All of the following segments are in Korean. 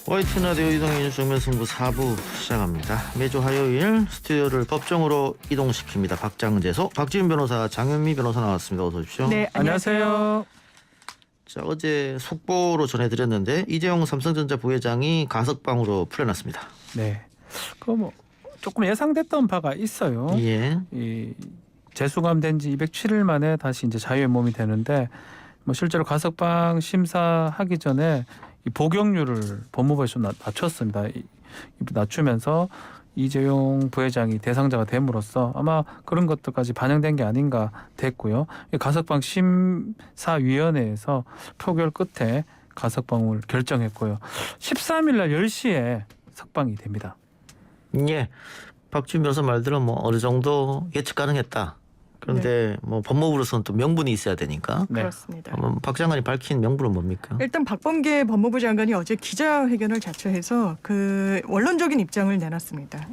YTN 라디오 이동희 정면승부 4부 시작합니다. 매주 화요일 스튜디오를 법정으로 이동시킵니다. 박장재소, 박지훈 변호사, 장현미 변호사 나왔습니다. 어서 오십시오. 네, 안녕하세요. 자, 어제 속보로 전해드렸는데 이재용 삼성전자 부회장이 가석방으로 풀려났습니다. 네, 뭐 조금 예상됐던 바가 있어요. 예. 이 재수감된 지 207일 만에 다시 이제 자유의 몸이 되는데 뭐 실제로 가석방 심사하기 전에 이 복용률을 법무부에서 좀 낮췄습니다. 낮추면서 이재용 부회장이 대상자가 됨으로써 아마 그런 것들까지 반영된 게 아닌가 됐고요. 가석방 심사위원회에서 표결 끝에 가석방을 결정했고요. 13일 날 10시에 석방이 됩니다. 예. 박지훈 변호사 말대로 뭐 어느 정도 예측 가능했다. 그런데 뭐 법무부로서는 또 명분이 있어야 되니까. 네. 그렇습니다. 박 장관이 밝힌 명분은 뭡니까? 일단 박범계 법무부 장관이 어제 기자회견을 자처해서 그 원론적인 입장을 내놨습니다.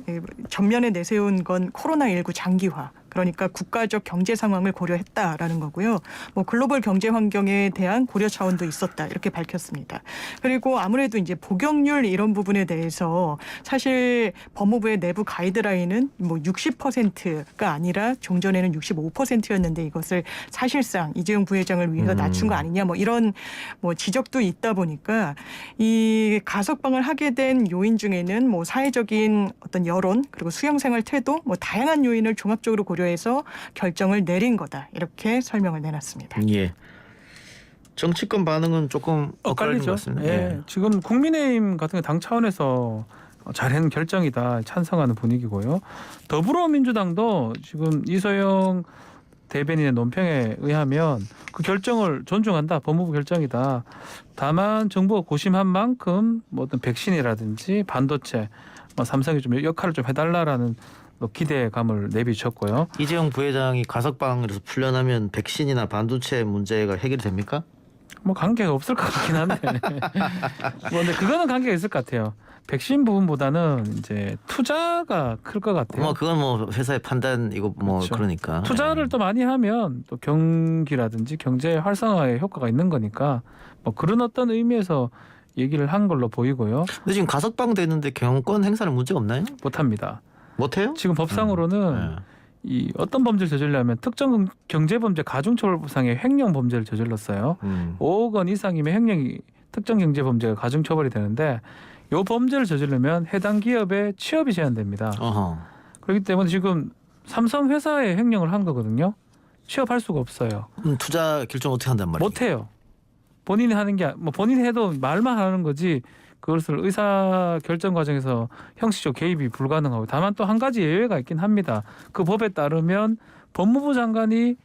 전면에 내세운 건 코로나19 장기화. 그러니까 국가적 경제 상황을 고려했다라는 거고요. 뭐 글로벌 경제 환경에 대한 고려 차원도 있었다 이렇게 밝혔습니다. 그리고 아무래도 이제 복용률 이런 부분에 대해서 사실 법무부의 내부 가이드라인은 뭐 60%가 아니라 종전에는 65%였는데 이것을 사실상 이재용 부회장을 위해서 낮춘 거 아니냐 뭐 이런 뭐 지적도 있다 보니까 이 가석방을 하게 된 요인 중에는 뭐 사회적인 어떤 여론 그리고 수용생활 태도 뭐 다양한 요인을 종합적으로 고려해서 결정을 내린 거다 이렇게 설명을 내놨습니다. 예. 정치권 반응은 조금 엇갈리는 것 같습니다. 예. 지금 국민의힘 같은 당 차원에서 잘한 결정이다 찬성하는 분위기고요. 더불어민주당도 지금 이소영 대변인의 논평에 의하면 그 결정을 존중한다. 법무부 결정이다. 다만 정부가 고심한 만큼 뭐 어떤 백신이라든지 반도체, 삼성이 좀 역할을 좀 해달라라는 기대감을 내비쳤고요. 이재용 부회장이 가석방에서 풀려나면 백신이나 반도체 문제가 해결이 됩니까? 뭐 관계가 없을 것 같긴 한데. 근데 그거는 관계가 있을 것 같아요. 백신 부분보다는 이제 투자가 클 것 같아요. 뭐 그건 뭐 회사의 판단 이거 뭐 그렇죠. 그러니까 투자를 또 많이 하면 또 경기라든지 경제 활성화에 효과가 있는 거니까 뭐 그런 어떤 의미에서 얘기를 한 걸로 보이고요. 근데 지금 가석방 되는데 경영권 행사는 문제가 없나요? 못합니다. 못해요? 지금 법상으로는 이 어떤 범죄를 저질러면 특정 경제범죄 가중처벌법상의 횡령 범죄를 저질렀어요. 5억 원 이상이면 횡령이 특정 경제범죄가 가중처벌이 되는데 이 범죄를 저지르면 해당 기업의 취업이 제한됩니다. 어허. 그렇기 때문에 지금 삼성 회사에 횡령을 한 거거든요. 취업할 수가 없어요. 투자 결정 어떻게 한단 말이에요? 못해요. 본인이 하는 게 뭐 본인이 해도 말만 하는 거지 그것을 의사 결정 과정에서 형식적 개입이 불가능하고 다만 또 한 가지 예외가 있긴 합니다. 그 법에 따르면 법무부 장관이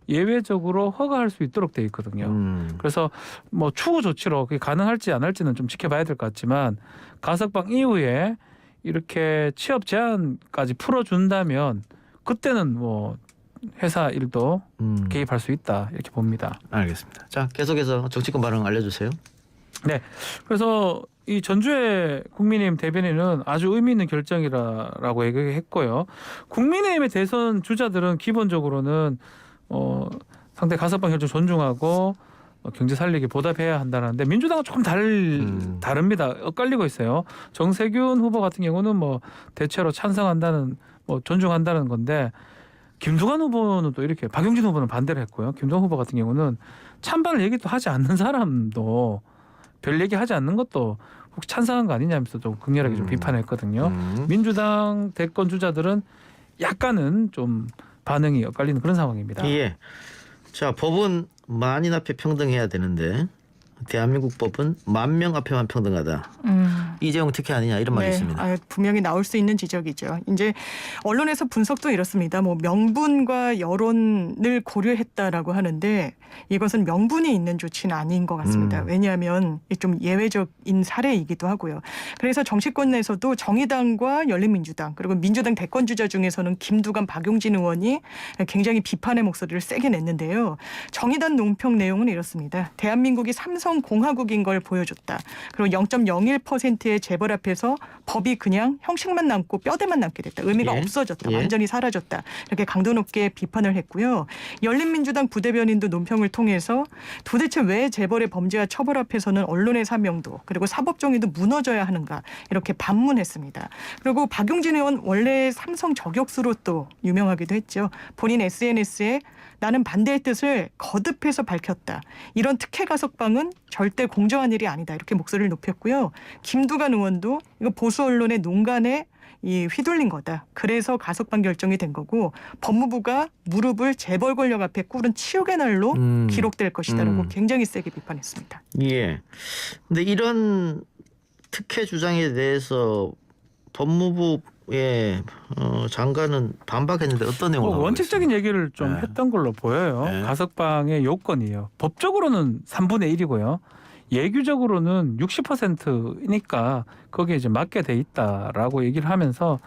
예외적으로 허가할 수 있도록 돼 있거든요. 그래서 뭐 추후 조치로 그게 가능할지 안 할지는 좀 지켜봐야 될 것 같지만 가석방 이후에 이렇게 취업 제한까지 풀어준다면 그때는 뭐 회사 일도 개입할 수 있다 이렇게 봅니다. 알겠습니다. 자, 계속해서 정치권 반응 알려주세요. 네, 그래서 이 전주의 국민의힘 대변인은 아주 의미 있는 결정이라고 얘기했고요. 국민의힘의 대선 주자들은 기본적으로는 상대 가석방 결정 존중하고 경제 살리기 보답해야 한다는데 민주당은 조금 다릅니다. 엇갈리고 있어요. 정세균 후보 같은 경우는 뭐 대체로 찬성한다는 뭐 존중한다는 건데 김두관 후보는 또 이렇게 박용진 후보는 반대를 했고요. 김두관 후보 같은 경우는 찬반을 얘기도 하지 않는 사람도 별 얘기하지 않는 것도 혹시 찬성한 거 아니냐면서 좀 극렬하게 좀 비판했거든요. 민주당 대권 주자들은 약간은 좀 반응이 엇갈리는 그런 상황입니다. 예. 자, 법은 만인 앞에 평등해야 되는데 대한민국 법은 10,000명 앞에만 평등하다. 이재용 특혜 아니냐 이런 말이 있습니다. 분명히 나올 수 있는 지적이죠. 이제 언론에서 분석도 이렇습니다. 뭐 명분과 여론을 고려했다라고 하는데 이것은 명분이 있는 조치는 아닌 것 같습니다. 왜냐하면 좀 예외적인 사례이기도 하고요. 그래서 정치권에서도 정의당과 열린민주당 그리고 민주당 대권 주자 중에서는 김두관, 박용진 의원이 굉장히 비판의 목소리를 세게 냈는데요. 정의당 논평 내용은 이렇습니다. 대한민국이 삼성 삼성 공화국인 걸 보여줬다. 그리고 0.01%의 재벌 앞에서 법이 그냥 형식만 남고 뼈대만 남게 됐다. 의미가 예. 없어졌다. 예. 완전히 사라졌다. 이렇게 강도 높게 비판을 했고요. 열린민주당 부대변인도 논평을 통해서 도대체 왜 재벌의 범죄와 처벌 앞에서는 언론의 사명도 그리고 사법정의도 무너져야 하는가 이렇게 반문했습니다. 그리고 박용진 의원 원래 삼성 저격수로 또 유명하기도 했죠. 본인 SNS에 나는 반대의 뜻을 거듭해서 밝혔다. 이런 특혜 가석방은 절대 공정한 일이 아니다. 이렇게 목소리를 높였고요. 김두관 의원도 이거 보수 언론의 농간에 휘둘린 거다. 그래서 가석방 결정이 된 거고 법무부가 무릎을 재벌 권력 앞에 꿇은 치욕의 날로 기록될 것이다라고 굉장히 세게 비판했습니다. 예. 근데 이런 특혜 주장에 대해서 법무부의 장관은 반박했는데 어떤 내용을 원칙적인 얘기를 좀 네. 했던 걸로 보여요. 네. 가석방의 요건이에요. 법적으로는 3분의 1이고요. 예규적으로는 60%니까 거기에 이제 맞게 돼 있다라고 얘기를 하면서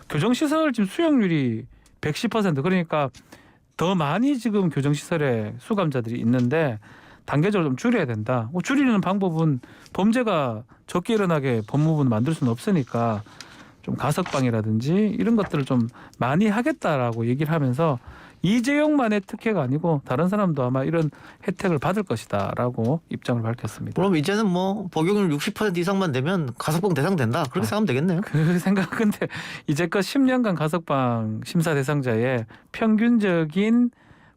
교정시설 지금 수용률이 110% 그러니까 더 많이 지금 교정시설에 수감자들이 있는데 단계적으로 좀 줄여야 된다. 줄이는 방법은 범죄가 적게 일어나게 법무부는 만들 수는 없으니까 좀 가석방이라든지 이런 것들을 좀 많이 하겠다라고 얘기를 하면서 이재용만의 특혜가 아니고 다른 사람도 아마 이런 혜택을 받을 것이다라고 입장을 밝혔습니다. 그럼 이제는 뭐 복용률 60% 이상만 되면 가석방 대상 된다. 그렇게 생각하면 되겠네요. 그 생각 근데 이제껏 10년간 가석방 심사 대상자의 평균적인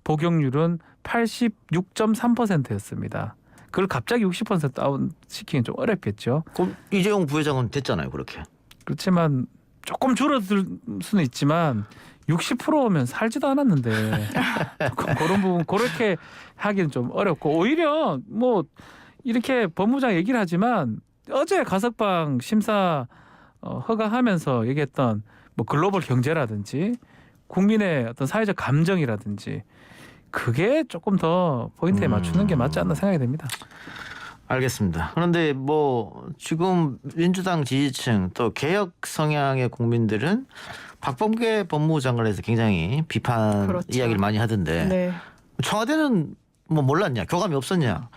복용률은 86.3%였습니다. 그걸 갑자기 60% 다운시키긴 좀 어렵겠죠. 그럼 이재용 부회장은 됐잖아요. 그렇게. 그렇지만 조금 줄어들 수는 있지만 60%면 살지도 않았는데 그런 부분 그렇게 하기는 좀 어렵고 오히려 뭐 이렇게 법무부장 얘기를 하지만 어제 가석방 심사 허가하면서 얘기했던 뭐 글로벌 경제라든지 국민의 어떤 사회적 감정이라든지 그게 조금 더 포인트에 맞추는 게 맞지 않나 생각이 됩니다. 알겠습니다. 그런데 뭐 지금 민주당 지지층 또 개혁 성향의 국민들은 박범계 법무부 장관에서 굉장히 비판 그렇죠. 이야기를 많이 하던데 네. 청와대는 뭐 몰랐냐, 교감이 없었냐?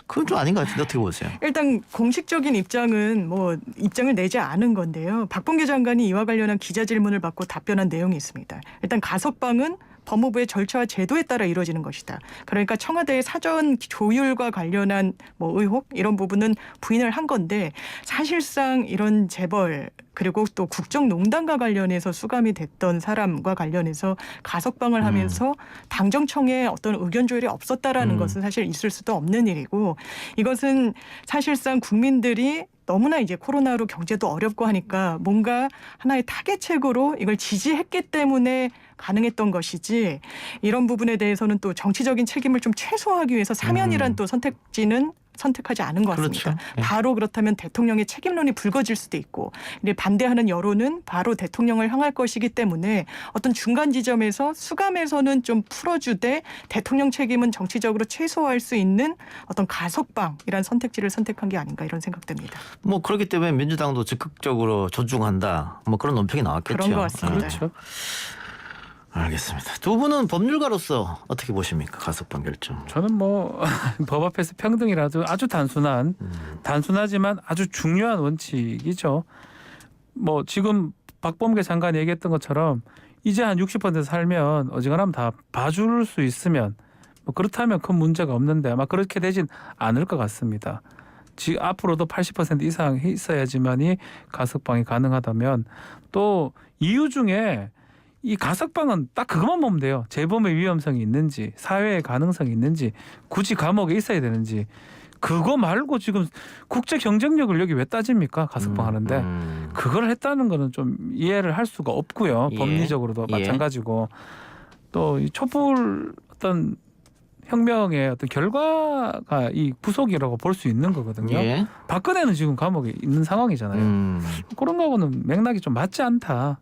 그건 좀 아닌 것 같은데 어떻게 보세요? 일단 공식적인 입장은 뭐 입장을 내지 않은 건데요. 박범계 장관이 이와 관련한 기자 질문을 받고 답변한 내용이 있습니다. 일단 가석방은 법무부의 절차와 제도에 따라 이루어지는 것이다. 그러니까 청와대의 사전 조율과 관련한 뭐 의혹 이런 부분은 부인을 한 건데 사실상 이런 재벌 그리고 또 국정농단과 관련해서 수감이 됐던 사람과 관련해서 가석방을 하면서 당정청에 어떤 의견 조율이 없었다라는 것은 사실 있을 수도 없는 일이고 이것은 사실상 국민들이 너무나 이제 코로나로 경제도 어렵고 하니까 뭔가 하나의 타겟책으로 이걸 지지했기 때문에 가능했던 것이지 이런 부분에 대해서는 또 정치적인 책임을 좀 최소화하기 위해서 사면이란 또 선택지는 선택하지 않은 것 같습니다. 그렇죠. 예. 바로 그렇다면 대통령의 책임론이 불거질 수도 있고 반대하는 여론은 바로 대통령을 향할 것이기 때문에 어떤 중간 지점에서 수감에서는 좀 풀어주되 대통령 책임은 정치적으로 최소화할 수 있는 어떤 가석방이란 선택지를 선택한 게 아닌가 이런 생각됩니다. 뭐 그렇기 때문에 민주당도 적극적으로 존중한다. 뭐 그런 논평이 나왔겠죠. 그런 것 같습니다. 그렇죠. 알겠습니다. 두 분은 법률가로서 어떻게 보십니까? 가석방 결정. 저는 뭐 법 앞에서 평등이라도 아주 단순하지만 아주 중요한 원칙이죠. 뭐 지금 박범계 장관이 얘기했던 것처럼 이제 한 60% 살면 어지간하면 다 봐줄 수 있으면 뭐 그렇다면 큰 문제가 없는데 아마 그렇게 되진 않을 것 같습니다. 앞으로도 80% 이상 있어야지만이 가석방이 가능하다면 또 이유 중에 이 가석방은 딱 그것만 보면 돼요. 재범의 위험성이 있는지 사회의 가능성이 있는지 굳이 감옥에 있어야 되는지 그거 말고 지금 국제 경쟁력을 여기 왜 따집니까? 가석방 하는데 그걸 했다는 거는 좀 이해를 할 수가 없고요. 예. 법리적으로도 예. 마찬가지고 또 이 촛불 어떤 혁명의 어떤 결과가 이 구속이라고 볼 수 있는 거거든요. 예. 박근혜는 지금 감옥에 있는 상황이잖아요. 그런 거하고는 맥락이 좀 맞지 않다.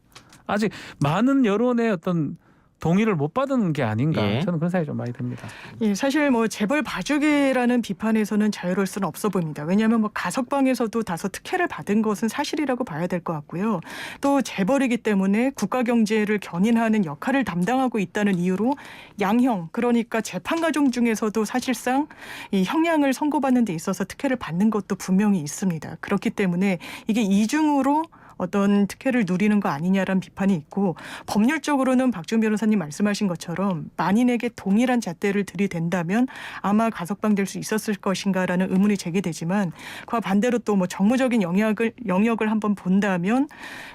아직 많은 여론의 어떤 동의를 못 받은 게 아닌가 예. 저는 그런 생각이 좀 많이 듭니다. 예, 사실 뭐 재벌 봐주기라는 비판에서는 자유로울 수는 없어 보입니다. 왜냐하면 뭐 가석방에서도 다소 특혜를 받은 것은 사실이라고 봐야 될 것 같고요. 또 재벌이기 때문에 국가 경제를 견인하는 역할을 담당하고 있다는 이유로 양형, 그러니까 재판 과정 중에서도 사실상 이 형량을 선고받는 데 있어서 특혜를 받는 것도 분명히 있습니다. 그렇기 때문에 이게 이중으로 어떤 특혜를 누리는 거 아니냐라는 비판이 있고, 법률적으로는 박지원 변호사님 말씀하신 것처럼 만인에게 동일한 잣대를 들이댄다면 아마 가석방될 수 있었을 것인가라는 의문이 제기되지만, 그와 반대로 또 뭐 정무적인 영역을 한번 본다면,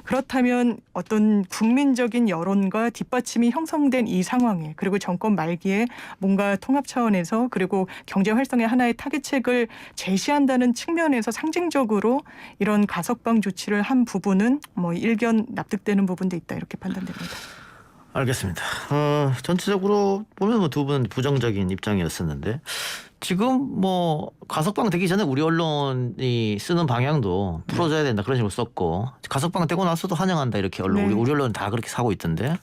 그렇다면 어떤 국민적인 여론과 뒷받침이 형성된 이 상황에, 그리고 정권 말기에 뭔가 통합 차원에서 그리고 경제 활성의 하나의 타겟책을 제시한다는 측면에서 상징적으로 이런 가석방 조치를 한 부분은 뭐 일견 납득되는 부분도 있다, 이렇게 판단됩니다. 알겠습니다. 전체적으로 보면 뭐 두 분 부정적인 입장이었었는데, 지금 뭐 가석방 되기 전에 우리 언론이 쓰는 방향도 풀어줘야 된다 그런 식으로 썼고, 가석방 되고 나서도 환영한다 이렇게 언론, 네. 우리 언론은 다 그렇게 사고 있던데,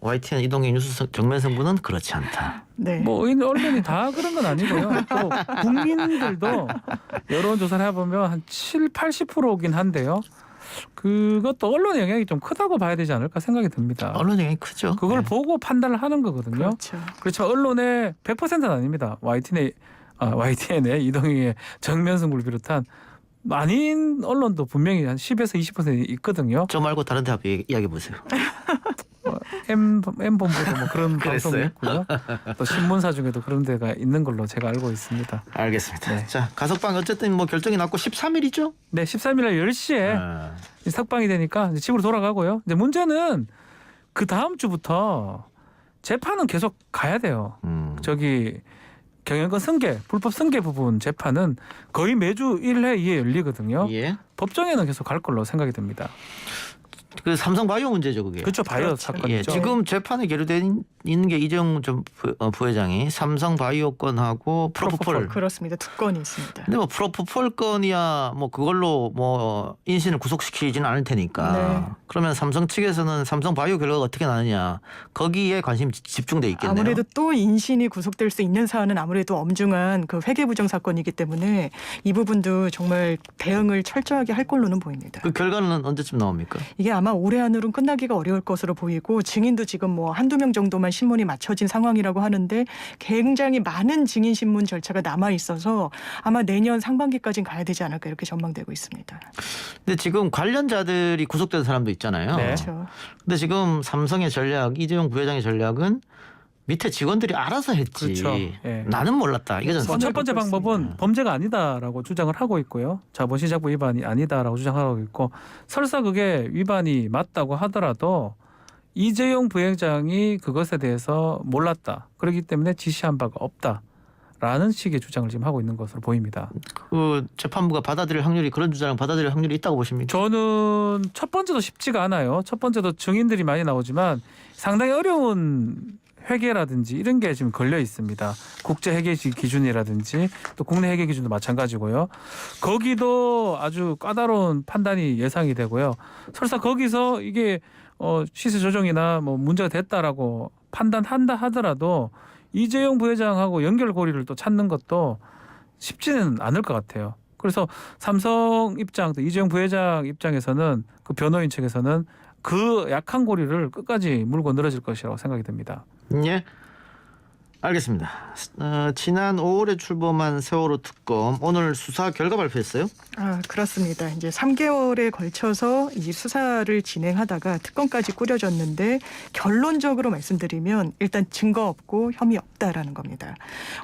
YTN 이동희 뉴스 정면 승부는 그렇지 않다. 네. 뭐 언론이 다 그런 건 아니고요. 또 국민들도 여론조사를 해보면 한 70-80%긴 한데요. 그것도 언론의 영향이 좀 크다고 봐야 되지 않을까 생각이 듭니다. 언론 영향이 크죠. 그걸 네. 보고 판단을 하는 거거든요. 그렇죠. 그렇죠. 언론의 100%는 아닙니다. YTN의 이동희의 정면 승부를 비롯한 아닌 언론도 분명히 한 10에서 20% 있거든요. 저 말고 다른 데 이야기해 보세요. M본부도 뭐 그런 방송이 그랬어요? 있고요. 또 신문사 중에도 그런 데가 있는 걸로 제가 알고 있습니다. 알겠습니다. 네. 자, 가석방 어쨌든 뭐 결정이 났고 13일이죠? 네, 13일 날 10시에 석방이 되니까 이제 집으로 돌아가고요. 이제 문제는 그 다음 주부터 재판은 계속 가야 돼요. 저기 경영권 승계, 불법 승계 부분 재판은 거의 매주 1회 2회 열리거든요. 예. 법정에는 계속 갈 걸로 생각이 듭니다. 그 삼성바이오 문제죠, 그게. 그렇죠. 바이오 그렇죠. 사건이죠. 예, 지금 재판에 계류돼 있는 게 이재용 전 부회장이 삼성바이오 건하고 프로포폴. 그렇습니다. 두 건이 있습니다. 근데 뭐 프로포폴 건이야 뭐 그걸로 뭐 인신을 구속시키지는 않을 테니까. 네. 그러면 삼성 측에서는 삼성바이오 결과가 어떻게 나느냐 거기에 관심 집중돼 있겠네요. 아무래도 또 인신이 구속될 수 있는 사안은 아무래도 엄중한 그 회계부정 사건이기 때문에 이 부분도 정말 대응을 철저하게 할 걸로는 보입니다. 그 결과는 언제쯤 나옵니까? 이게 아마 올해 안으로는 끝나기가 어려울 것으로 보이고, 증인도 지금 뭐 한두 명 정도만 신문이 맞춰진 상황이라고 하는데 굉장히 많은 증인 신문 절차가 남아 있어서 아마 내년 상반기까지는 가야 되지 않을까, 이렇게 전망되고 있습니다. 근데 지금 관련자들이 구속된 사람도 있잖아요. 네. 그렇죠. 근데 지금 삼성의 전략, 이재용 부회장의 전략은 밑에 직원들이 알아서 했지. 그렇죠. 예. 나는 몰랐다. 이거잖아요. 첫 번째 그렇습니다. 방법은 범죄가 아니다라고 주장을 하고 있고요. 자본시장부 위반이 아니다라고 주장하고 있고, 설사 그게 위반이 맞다고 하더라도 이재용 부회장이 그것에 대해서 몰랐다. 그렇기 때문에 지시한 바가 없다라는 식의 주장을 지금 하고 있는 것으로 보입니다. 그 재판부가 받아들일 확률이, 그런 주장을 받아들일 확률이 있다고 보십니까? 저는 첫 번째도 쉽지가 않아요. 첫 번째도 증인들이 많이 나오지만 상당히 어려운 회계라든지 이런 게 지금 걸려 있습니다. 국제 회계 기준이라든지 또 국내 회계 기준도 마찬가지고요. 거기도 아주 까다로운 판단이 예상이 되고요. 설사 거기서 이게 시세 조정이나 뭐 문제가 됐다라고 판단한다 하더라도 이재용 부회장하고 연결고리를 또 찾는 것도 쉽지는 않을 것 같아요. 그래서 삼성 입장, 또 이재용 부회장 입장에서는, 그 변호인 측에서는 그 약한 고리를 끝까지 물고 늘어질 것이라고 생각이 듭니다. 예. 알겠습니다. 지난 5월에 출범한 세월호 특검, 오늘 수사 결과 발표했어요? 그렇습니다. 이제 3개월에 걸쳐서 이 수사를 진행하다가 특검까지 꾸려졌는데, 결론적으로 말씀드리면 일단 증거 없고 혐의 없다라는 겁니다.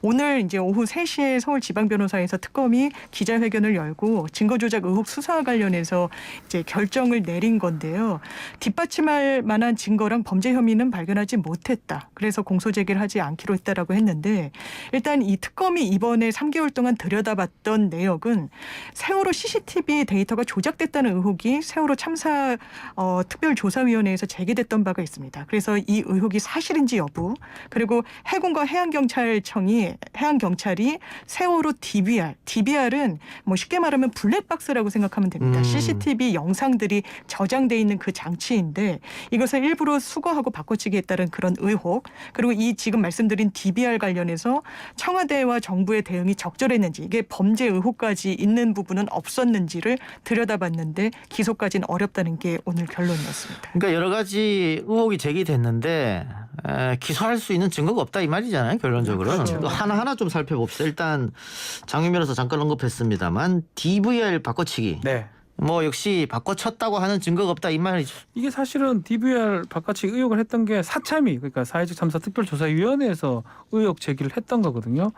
오늘 이제 오후 3시에 서울지방변호사에서 특검이 기자회견을 열고 증거 조작 의혹 수사와 관련해서 이제 결정을 내린 건데요. 뒷받침할 만한 증거랑 범죄 혐의는 발견하지 못했다. 그래서 공소 제기를 하지 않기로 있다라고 했는데 일단 이 특검이 이번에 3개월 동안 들여다봤던 내역은 세월호 CCTV 데이터가 조작됐다는 의혹이 세월호 참사 특별조사위원회에서 제기됐던 바가 있습니다. 그래서 이 의혹이 사실인지 여부 그리고 해군과 해양경찰이 세월호 DVR은 뭐 쉽게 말하면 블랙박스라고 생각하면 됩니다. CCTV 영상들이 저장돼 있는 그 장치인데 이것을 일부러 수거하고 바꿔치기에 따른 그런 의혹 그리고 이 지금 말씀드린 DVR 관련해서 청와대와 정부의 대응이 적절했는지 이게 범죄 의혹까지 있는 부분은 없었는지를 들여다봤는데 기소까지는 어렵다는 게 오늘 결론이었습니다. 그러니까 여러 가지 의혹이 제기됐는데 기소할 수 있는 증거가 없다 이 말이잖아요. 결론적으로는. 그렇죠. 또 하나하나 좀 살펴봅시다. 일단 장윤 변호사 잠깐 언급했습니다만 DVR 바꿔치기. 네. 뭐 역시 바꿔쳤다고 하는 증거가 없다 이 말이죠. 이게 사실은 DVR 바꿔치기 의혹을 했던 게 사참위 그러니까 사회적 참사 특별조사위원회에서 의혹 제기를 했던 거거든요.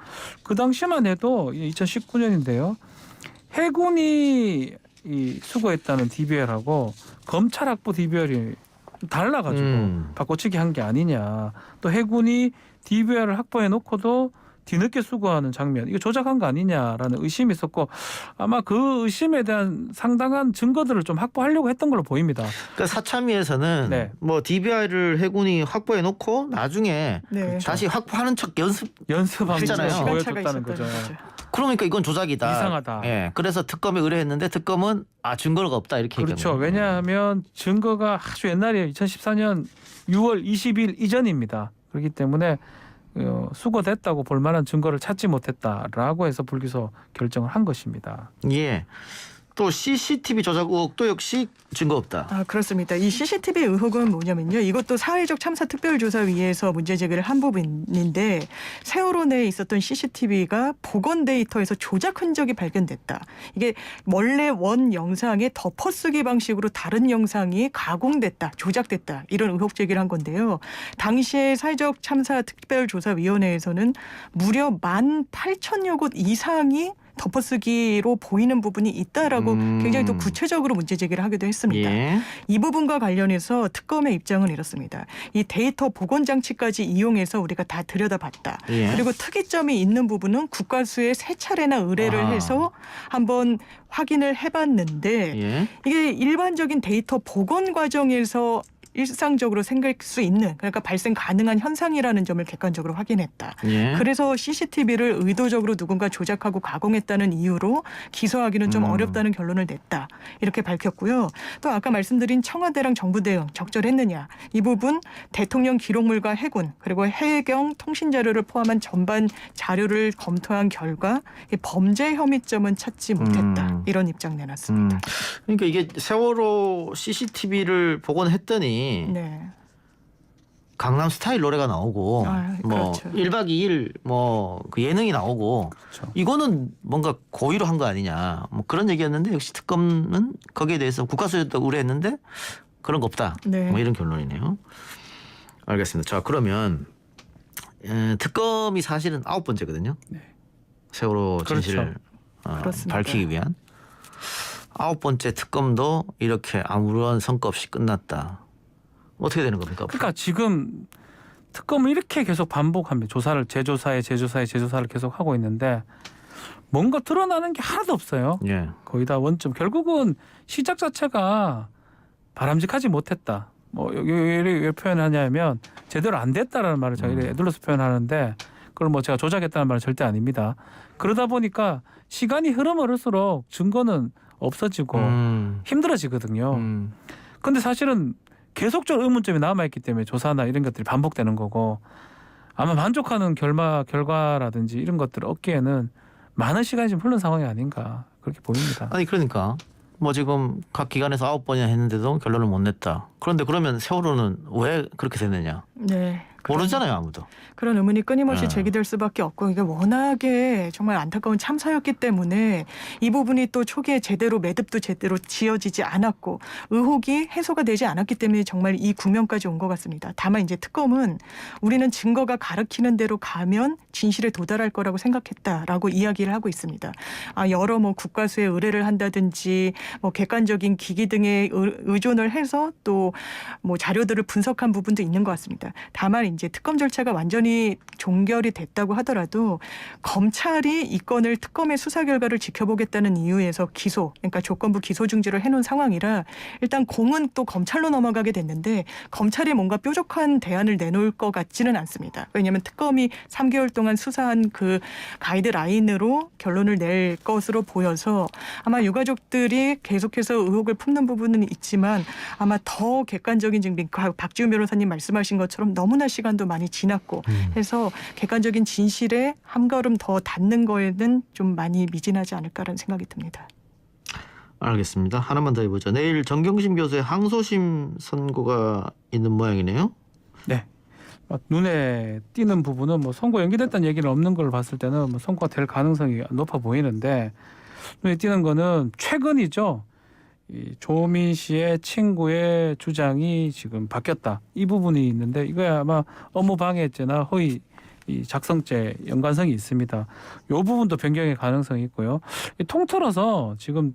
그 당시만 해도 2019년인데요. 해군이 수거했다는 DVR하고 검찰 확보 DVR이 달라가지고 바꿔치기 한 게 아니냐. 또 해군이 DVR을 확보해 놓고도 뒤늦게 수거하는 장면 이거 조작한 거 아니냐라는 의심이 있었고 아마 그 의심에 대한 상당한 증거들을 좀 확보하려고 했던 걸로 보입니다. 그러니까 사참위에서는 네. 뭐 DVR을 해군이 확보해 놓고 나중에 네. 다시 확보하는 척 연습하면서 했잖아요. 시간차가 보여줬다는 있었다는 거죠. 거죠. 그러니까 이건 조작이다. 이상하다. 예. 그래서 특검에 의뢰했는데 특검은 증거가 없다 이렇게 그렇죠. 얘기합니다. 왜냐하면 증거가 아주 옛날이에요. 2014년 6월 20일 이전입니다. 그렇기 때문에 수거됐다고 볼 만한 증거를 찾지 못했다라고 해서 불기소 결정을 한 것입니다. 예. 또 CCTV 조작 의혹도 역시 증거 없다. 그렇습니다. 이 CCTV 의혹은 뭐냐면요. 이것도 사회적 참사 특별조사위에서 문제 제기를 한 부분인데 세월호 내에 있었던 CCTV가 복원 데이터에서 조작 흔적이 발견됐다. 이게 원래 원 영상의 덮어쓰기 방식으로 다른 영상이 가공됐다, 조작됐다 이런 의혹 제기를 한 건데요. 당시에 사회적 참사 특별조사위원회에서는 무려 18,000여 곳 이상이 덮어쓰기로 보이는 부분이 있다라고 굉장히 또 구체적으로 문제 제기를 하기도 했습니다. 예. 이 부분과 관련해서 특검의 입장은 이렇습니다. 이 데이터 복원 장치까지 이용해서 우리가 다 들여다봤다. 예. 그리고 특이점이 있는 부분은 국가수에 세 차례나 의뢰를 해서 한번 확인을 해봤는데 예. 이게 일반적인 데이터 복원 과정에서 일상적으로 생길 수 있는 그러니까 발생 가능한 현상이라는 점을 객관적으로 확인했다. 예. 그래서 CCTV를 의도적으로 누군가 조작하고 가공했다는 이유로 기소하기는 좀 어렵다는 결론을 냈다. 이렇게 밝혔고요. 또 아까 말씀드린 청와대랑 정부 대응 적절했느냐. 이 부분 대통령 기록물과 해군 그리고 해경 통신 자료를 포함한 전반 자료를 검토한 결과 범죄 혐의점은 찾지 못했다. 이런 입장 내놨습니다. 그러니까 이게 세월호 CCTV를 복원했더니 네. 강남 스타일 노래가 나오고 뭐 그렇죠. 1박 2일 뭐 그 예능이 나오고 그렇죠. 이거는 뭔가 고의로 한 거 아니냐 뭐 그런 얘기였는데 역시 특검은 거기에 대해서 국가수사도 의뢰했는데 그런 거 없다. 네. 뭐 이런 결론이네요. 알겠습니다. 자 그러면 특검이 사실은 9번째거든요. 네. 세월호 진실을 그렇습니다. 밝히기 위한 9번째 특검도 이렇게 아무런 성과 없이 끝났다. 어떻게 되는 겁니까? 그러니까 지금 특검을 이렇게 계속 반복합니다. 조사를 재조사를 계속 하고 있는데 뭔가 드러나는 게 하나도 없어요. 예. 거의 다 원점. 결국은 시작 자체가 바람직하지 못했다. 뭐 왜 표현하냐면 제대로 안 됐다라는 말을 저희가 애들로서 표현하는데 그걸 뭐 제가 조작했다는 말은 절대 아닙니다. 그러다 보니까 시간이 흐를수록 증거는 없어지고 힘들어지거든요. 근데 사실은 계속적으로 의문점이 남아있기 때문에 조사나 이런 것들이 반복되는 거고 아마 만족하는 결과라든지 이런 것들을 얻기에는 많은 시간이 좀 흐른 상황이 아닌가 그렇게 보입니다. 아니 그러니까 뭐 지금 각 기관에서 9번이나 했는데도 결론을 못 냈다. 그런데 그러면 세월호는 왜 그렇게 됐느냐? 네. 모르잖아요 아무도. 그런 의문이 끊임없이 제기될 수밖에 없고 이게 워낙에 정말 안타까운 참사였기 때문에 이 부분이 또 초기에 제대로 매듭도 제대로 지어지지 않았고 의혹이 해소가 되지 않았기 때문에 정말 이 국면까지 온 것 같습니다. 다만 이제 특검은 우리는 증거가 가리키는 대로 가면 진실에 도달할 거라고 생각했다라고 이야기를 하고 있습니다. 여러 뭐 국가수에 의뢰를 한다든지 뭐 객관적인 기기 등에 의존을 해서 또 뭐 자료들을 분석한 부분도 있는 것 같습니다. 다만 이제 특검 절차가 완전히 종결이 됐다고 하더라도 검찰이 이 건을 특검의 수사 결과를 지켜보겠다는 이유에서 기소, 그러니까 조건부 기소 중지를 해놓은 상황이라 일단 공은 또 검찰로 넘어가게 됐는데 검찰이 뭔가 뾰족한 대안을 내놓을 것 같지는 않습니다. 왜냐하면 특검이 3개월 동안 수사한 그 가이드라인으로 결론을 낼 것으로 보여서 아마 유가족들이 계속해서 의혹을 품는 부분은 있지만 아마 더 객관적인 증빙, 박지훈 변호사님 말씀하신 것처럼 너무나 시간도 많이 지났고 해서 객관적인 진실에 한 걸음 더 닿는 거에는 좀 많이 미진하지 않을까라는 생각이 듭니다. 알겠습니다. 하나만 더 해보죠. 내일 정경심 교수의 항소심 선고가 있는 모양이네요. 네. 눈에 띄는 부분은 뭐 선고 연기됐다는 얘기는 없는 걸 봤을 때는 뭐 선고가 될 가능성이 높아 보이는데 눈에 띄는 거는 최근이죠. 이 조민 씨의 친구의 주장이 지금 바뀌었다. 이 부분이 있는데 이거야 아마 업무 방해죄나 허위 이 작성죄 연관성이 있습니다. 이 부분도 변경의 가능성이 있고요. 통틀어서 지금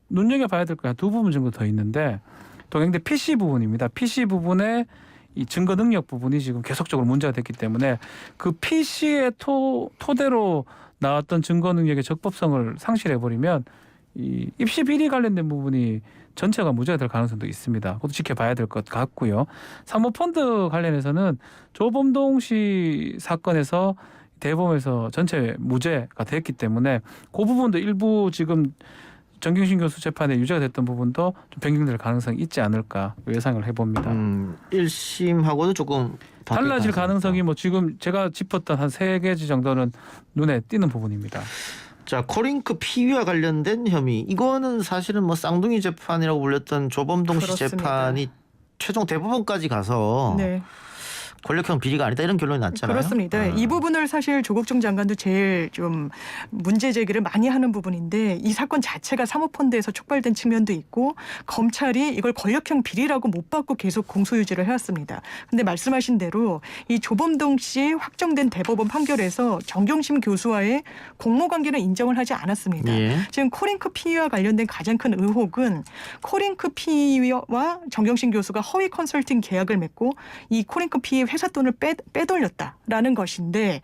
눈여겨봐야 될 거 한 두 부분 정도 더 있는데 동행대 PC 부분입니다. PC 부분에 이 증거 능력 부분이 지금 계속적으로 문제가 됐기 때문에 그 PC의 토대로 나왔던 증거 능력의 적법성을 상실해버리면 이 입시 비리 관련된 부분이 전체가 무죄가 될 가능성도 있습니다. 그것도 지켜봐야 될 것 같고요. 사모펀드 관련해서는 조범동 씨 사건에서 대법원에서 전체 무죄가 됐기 때문에 그 부분도 일부 지금 정경심 교수 재판에 유죄가 됐던 부분도 좀 변경될 가능성이 있지 않을까 예상을 해봅니다. 1심하고는 조금 달라질 가능성이 뭐 지금 제가 짚었던 한 3가지 정도는 눈에 띄는 부분입니다. 자, 코링크 피위와 관련된 혐의. 이거는 사실은 뭐 쌍둥이 재판이라고 불렸던 조범동 씨 그렇습니다. 재판이 최종 대법원까지 가서 네. 권력형 비리가 아니다 이런 결론이 났잖아요. 그렇습니다. 이 부분을 사실 조국종 장관도 제일 좀 문제 제기를 많이 하는 부분인데 이 사건 자체가 사모펀드에서 촉발된 측면도 있고 검찰이 이걸 권력형 비리라고 못 받고 계속 공소유지를 해왔습니다. 근데 말씀하신 대로 이 조범동 씨 확정된 대법원 판결에서 정경심 교수와의 공모관계는 인정을 하지 않았습니다. 예. 지금 코링크 피위와 관련된 가장 큰 의혹은 코링크 피위와 정경심 교수가 허위 컨설팅 계약을 맺고 이 코링크 피위 회사 돈을 빼돌렸다라는 것인데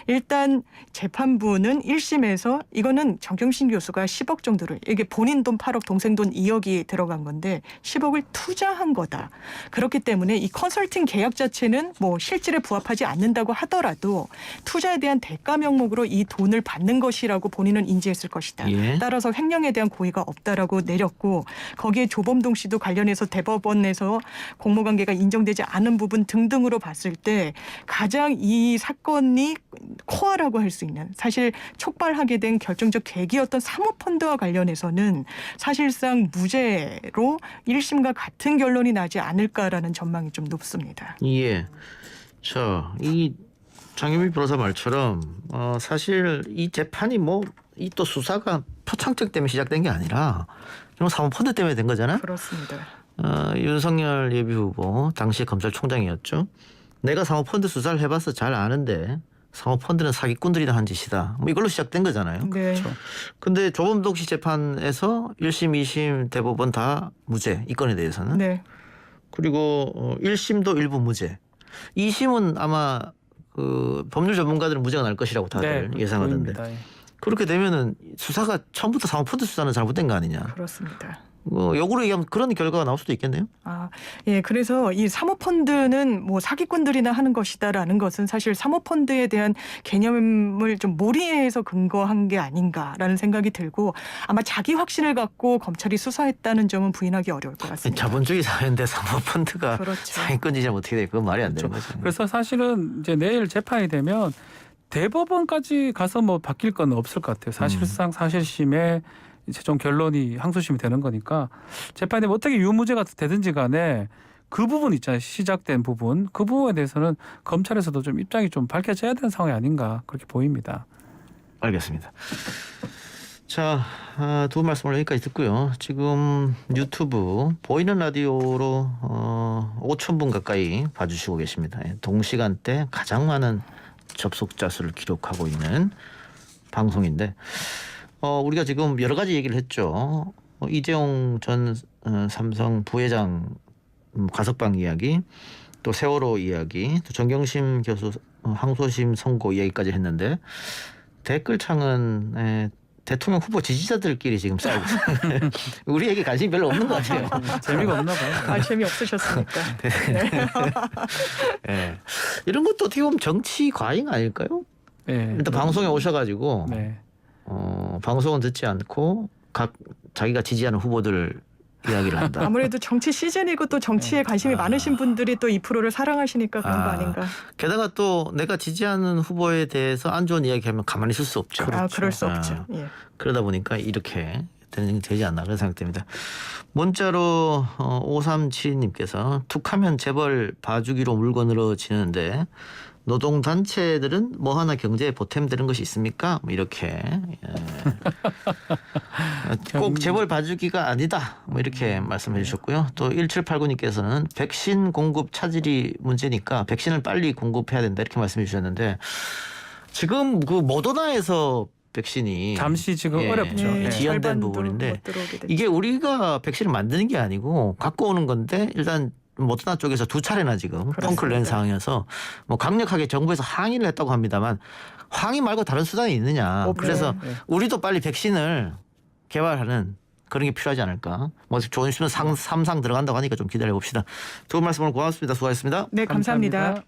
일단 재판부는 1심에서 이거는 정경심 교수가 10억 정도를 이게 본인 돈 8억 동생 돈 2억이 들어간 건데 10억을 투자한 거다. 그렇기 때문에 이 컨설팅 계약 자체는 뭐 실질에 부합하지 않는다고 하더라도 투자에 대한 대가 명목으로 이 돈을 받는 것이라고 본인은 인지했을 것이다. 예. 따라서 횡령에 대한 고의가 없다라고 내렸고 거기에 조범동 씨도 관련해서 대법원에서 공모관계가 인정되지 않은 부분 등등으로 봤을 때 가장 이 사건이 코어라고 할 수 있는 사실 촉발하게 된 결정적 계기였던 사모펀드와 관련해서는 사실상 무죄로 1심과 같은 결론이 나지 않을까라는 전망이 좀 높습니다. 예. 자, 이 장유미 변호사 말처럼 사실 이 재판이 뭐 이 또 수사가 표창장 때문에 시작된 게 아니라 좀 사모펀드 때문에 된 거잖아요. 그렇습니다. 윤석열 예비후보 당시 검찰총장이었죠. 내가 사모펀드 수사를 해봐서 잘 아는데 사모펀드는 사기꾼들이 한 짓이다. 뭐 이걸로 시작된 거잖아요. 네. 근데 조범동 씨 재판에서 1심, 2심 대법원 다 무죄. 이 건에 대해서는. 네. 그리고 1심도 일부 무죄. 2심은 아마 그 법률 전문가들은 무죄가 날 것이라고 다들 예상하던데. 보입니다. 그렇게 되면은 수사가 처음부터 사모펀드 수사는 잘못된 거 아니냐. 그렇습니다. 역으로 얘기하면 그런 결과가 나올 수도 있겠네요. 예, 그래서 이 사모펀드는 뭐 사기꾼들이나 하는 것이다라는 것은 사실 사모펀드에 대한 개념을 좀 몰이해서 근거한 게 아닌가라는 생각이 들고 아마 자기 확신을 갖고 검찰이 수사했다는 점은 부인하기 어려울 것 같습니다. 자본주의 사회인데 사모펀드가 그렇죠. 사기꾼이지 어떻게 돼? 그건 말이 안 되는 거죠. 그래서 사실은 이제 내일 재판이 되면 대법원까지 가서 뭐 바뀔 건 없을 것 같아요. 사실상 사실심에 최종 결론이 항소심이 되는 거니까 재판에 어떻게 유무죄가 되든지 간에 그 부분 있잖아요. 시작된 부분. 그 부분에 대해서는 검찰에서도 좀 입장이 좀 밝혀져야 되는 상황이 아닌가 그렇게 보입니다. 알겠습니다. 자, 두 분 말씀을 여기까지 듣고요. 지금 유튜브 보이는 라디오로 5,000분 가까이 봐주시고 계십니다. 동시간대 가장 많은 접속자 수를 기록하고 있는 방송인데 우리가 지금 여러 가지 얘기를 했죠. 이재용 전 삼성 부회장 가석방 이야기, 또 세월호 이야기, 또 정경심 교수 항소심 선고 이야기까지 했는데 댓글창은 대통령 후보 지지자들끼리 지금 싸우고 있어요. 우리에게 관심이 별로 없는 것 같아요. 재미가 없나 봐요. 아, 재미없으셨으니까. 네. 예. 이런 것도 어떻게 보면 정치 과잉 아닐까요? 네. 일단 방송에 오셔가지고 네. 방송은 듣지 않고 각 자기가 지지하는 후보들 이야기를 한다. 아무래도 정치 시즌이고 또 정치에 관심이 많으신 분들이 또 이 프로를 사랑하시니까 그런 거 아닌가. 게다가 또 내가 지지하는 후보에 대해서 안 좋은 이야기하면 가만히 있을 수 없죠. 아, 그럴 수 없죠. 예. 그러다 보니까 이렇게 되지 않나 그런 생각됩니다. 문자로 5372님께서 툭하면 재벌 봐주기로 물고 늘어지는데 노동단체들은 뭐 하나 경제에 보탬되는 것이 있습니까? 뭐 이렇게 꼭 재벌 봐주기가 아니다 뭐 이렇게 말씀해 주셨고요. 또 1789님께서는 백신 공급 차질이 문제니까 백신을 빨리 공급해야 된다 이렇게 말씀해 주셨는데 지금 그 모더나에서 백신이 잠시 지금 어렵죠. 네, 지연된 절반도 부분인데 못 들어오게 됐죠. 이게 우리가 백신을 만드는 게 아니고 갖고 오는 건데 일단 모더나 쪽에서 2차례나 지금 펑크를 낸 상황이어서 뭐 강력하게 정부에서 항의를 했다고 합니다만 항의 말고 다른 수단이 있느냐. 그래서 네. 우리도 빨리 백신을 개발하는 그런 게 필요하지 않을까. 뭐 좋은 있으면 3상 들어간다고 하니까 좀 기다려 봅시다. 두 분 말씀 오늘 고맙습니다. 수고하셨습니다. 네, 감사합니다.